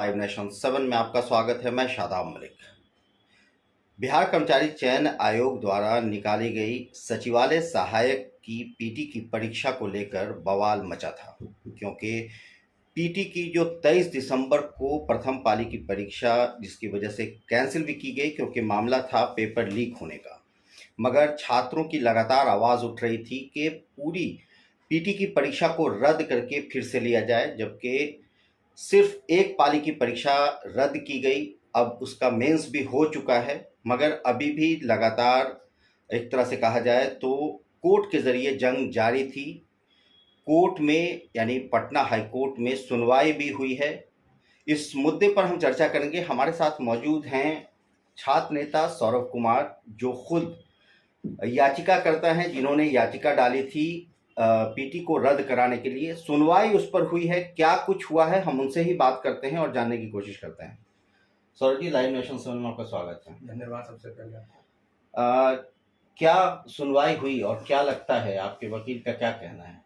Five nation 7 में आपका स्वागत है। मैं शादाब मलिक। बिहार कर्मचारी चयन आयोग द्वारा निकाली गई सचिवालय सहायक की पीटी की परीक्षा को लेकर बवाल मचा था, क्योंकि पीटी की जो 23 दिसंबर को प्रथम पाली की परीक्षा जिसकी वजह से कैंसिल भी की गई, क्योंकि मामला था पेपर लीक होने का। मगर छात्रों की लगातार आवाज़ उठ रही थी कि पूरी पीटी की परीक्षा को रद्द करके फिर से लिया जाए, जबकि सिर्फ एक पाली की परीक्षा रद्द की गई। अब उसका मेंस भी हो चुका है, मगर अभी भी लगातार एक तरह से कहा जाए तो कोर्ट के ज़रिए जंग जारी थी। कोर्ट में यानी पटना हाई कोर्ट में सुनवाई भी हुई है। इस मुद्दे पर हम चर्चा करेंगे। हमारे साथ मौजूद हैं छात्र नेता सौरभ कुमार, जो खुद याचिकाकर्ता हैं, जिन्होंने याचिका डाली थी पीटी को रद्द कराने के लिए। सुनवाई उस पर हुई है, क्या कुछ हुआ है, हम उनसे ही बात करते हैं और जानने की कोशिश करते हैं। सौरभ जी, लाइव नेशन 7 में आपका स्वागत है। धन्यवाद। सबसे पहले क्या सुनवाई हुई और क्या लगता है, आपके वकील का क्या कहना है?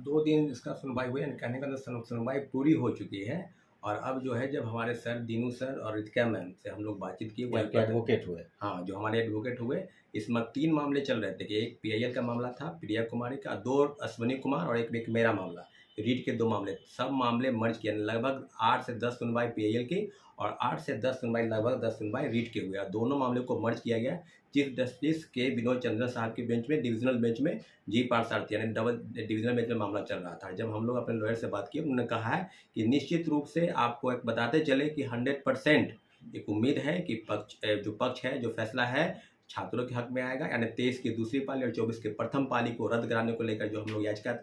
2 दिन इसका सुनवाई हुई, यानी कहने का सुनवाई पूरी हो चुकी है। और अब जो है, जब हमारे सर दीनू सर और रितिका मैम से हम लोग बातचीत की, वो एडवोकेट हुए। हाँ, जो हमारे एडवोकेट हुए, इसमें 3 मामले चल रहे थे कि एक पीआईएल का मामला था, प्रिया कुमारी का, 2 अश्विनी कुमार और एक मेरा मामला। रीट के 2 मामले, सब मामले मर्ज किए। लगभग 8 से 10 सुनवाई पीआईएल की और 8 से 10 सुनवाई, लगभग 10 सुनवाई रीट के हुए। दोनों मामले को मर्ज किया गया चीफ जस्टिस के विनोद चंद्रन साहब की बेंच में, डिविजनल बेंच में, जी पार्षद यानी डबल डिविजनल बेंच में मामला चल रहा था। जब हम लोग अपने लॉयर से बात की, उन्होंने कहा है कि निश्चित रूप से आपको एक बताते चले कि 100% एक उम्मीद है कि जो पक्ष है, जो फैसला है, छात्रों के हक में आएगा। यानी 23 की दूसरी पाली और 24 के प्रथम पाली को रद्द कराने को लेकर जो हम लोग याचिका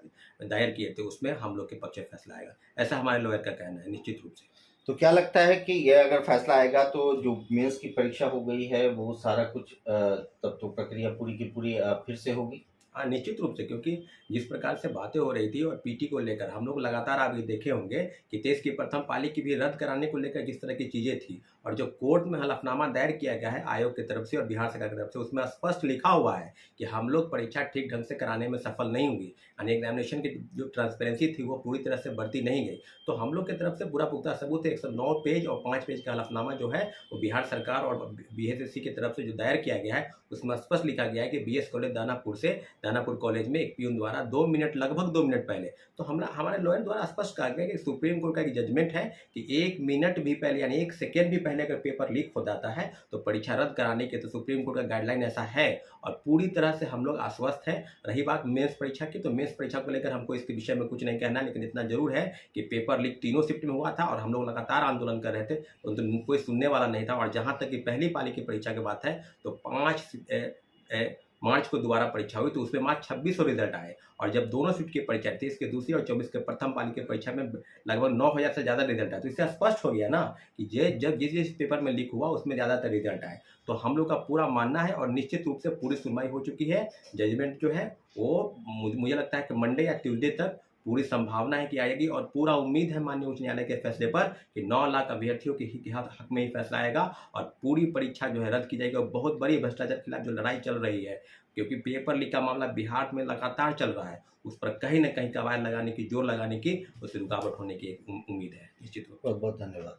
दायर किए थे, उसमें हम लोग के पक्ष में फैसला आएगा, ऐसा हमारे लॉयर का कहना है निश्चित रूप से। तो क्या लगता है कि यह अगर फैसला आएगा तो जो मेंस की परीक्षा हो गई है वो सारा कुछ तब तो प्रक्रिया पूरी की पूरी फिर से होगी? हाँ, निश्चित रूप से, क्योंकि जिस प्रकार से बातें हो रही थी और पीटी को लेकर हम लोग लगातार आप ये देखे होंगे कि 23 की प्रथम पाली की भी रद्द कराने को लेकर किस तरह की चीज़ें थी। और जो कोर्ट में हलफनामा दायर किया गया है आयोग की तरफ से और बिहार सरकार की तरफ से, उसमें स्पष्ट लिखा हुआ है कि हम लोग परीक्षा ठीक ढंग से कराने में सफल नहीं हुई, यानी एग्जामिनेशन की जो ट्रांसपेरेंसी थी वो पूरी तरह से बढ़ती नहीं गई। तो हम लोग की तरफ से पूरा पुख्ता सबूत है। 109 पेज और 5 पेज का हलफनामा जो है वो बिहार सरकार और बीएसएससी की तरफ से जो दायर किया गया है, उसमें स्पष्ट लिखा गया है कि बीएस कॉलेज दानापुर कॉलेज में एक पियून द्वारा 2 मिनट, लगभग 2 मिनट पहले, तो हमारे लॉयर द्वारा स्पष्ट कहा गया कि सुप्रीम कोर्ट का एक जजमेंट है कि 1 मिनट भी पहले, यानी 1 सेकेंड भी पहले अगर पेपर लीक हो जाता है तो परीक्षा रद्द कराने के, तो सुप्रीम कोर्ट का गाइडलाइन ऐसा है और पूरी तरह से हम लोग आश्वस्त हैं। रही बात मेंस परीक्षा की, तो मेंस परीक्षा को लेकर हमको इसके विषय में कुछ नहीं कहना, लेकिन इतना जरूर है कि पेपर लीक तीनों शिफ्ट में हुआ था और हम लोग लगातार आंदोलन कर रहे थे, तो कोई सुनने वाला नहीं था। और जहाँ तक कि पहली पाली की परीक्षा की बात है, तो 5 मार्च को दोबारा परीक्षा हुई, तो उसमें मार्च 26 रिजल्ट आए। और जब दोनों शिफ्ट की परीक्षा, 23 के दूसरी और 24 के प्रथम पाली की परीक्षा में लगभग 9,000 से ज़्यादा रिजल्ट आए, तो इससे स्पष्ट हो गया ना कि जब जिस पेपर में लीक हुआ उसमें ज़्यादातर रिजल्ट आए। तो हम लोग का पूरा मानना है और निश्चित रूप से पूरी सुनवाई हो चुकी है। जजमेंट जो है वो मुझे लगता है कि मंडे या ट्यूसडे तक पूरी संभावना है कि आएगी और पूरा उम्मीद है माननीय उच्च न्यायालय के फैसले पर कि 9 लाख अभ्यर्थियों के हक में ही फैसला आएगा और पूरी परीक्षा जो है रद्द की जाएगी। और बहुत बड़ी भ्रष्टाचार के खिलाफ जो लड़ाई चल रही है, क्योंकि पेपर लीक का मामला बिहार में लगातार चल रहा है, उस पर कहीं ना कहीं कवायद लगाने की, जोर लगाने की, उससे रुकावट होने की एक उम्मीद है निश्चित रूप से। बहुत बहुत धन्यवाद।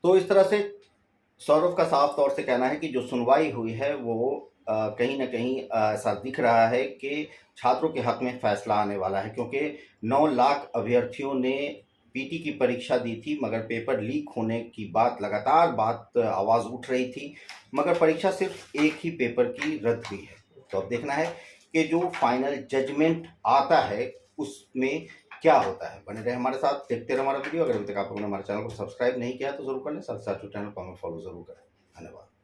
तो इस तरह से सौरभ का साफ तौर से कहना है कि जो सुनवाई हुई है वो कहीं ना कहीं ऐसा दिख रहा है कि छात्रों के हक में फैसला आने वाला है, क्योंकि 9 लाख अभ्यर्थियों ने पीटी की परीक्षा दी थी, मगर पेपर लीक होने की बात आवाज़ उठ रही थी, मगर परीक्षा सिर्फ एक ही पेपर की रद्द हुई है। तो अब देखना है कि जो फाइनल जजमेंट आता है उसमें क्या होता है। बने रहे हमारे साथ, देखते रहे हमारा वीडियो। अगर अभी तक आप लोगों ने हमारे चैनल को सब्सक्राइब नहीं किया तो जरूर कर लें, साथ साथ चैनल को हमें फॉलो जरूर करें। धन्यवाद।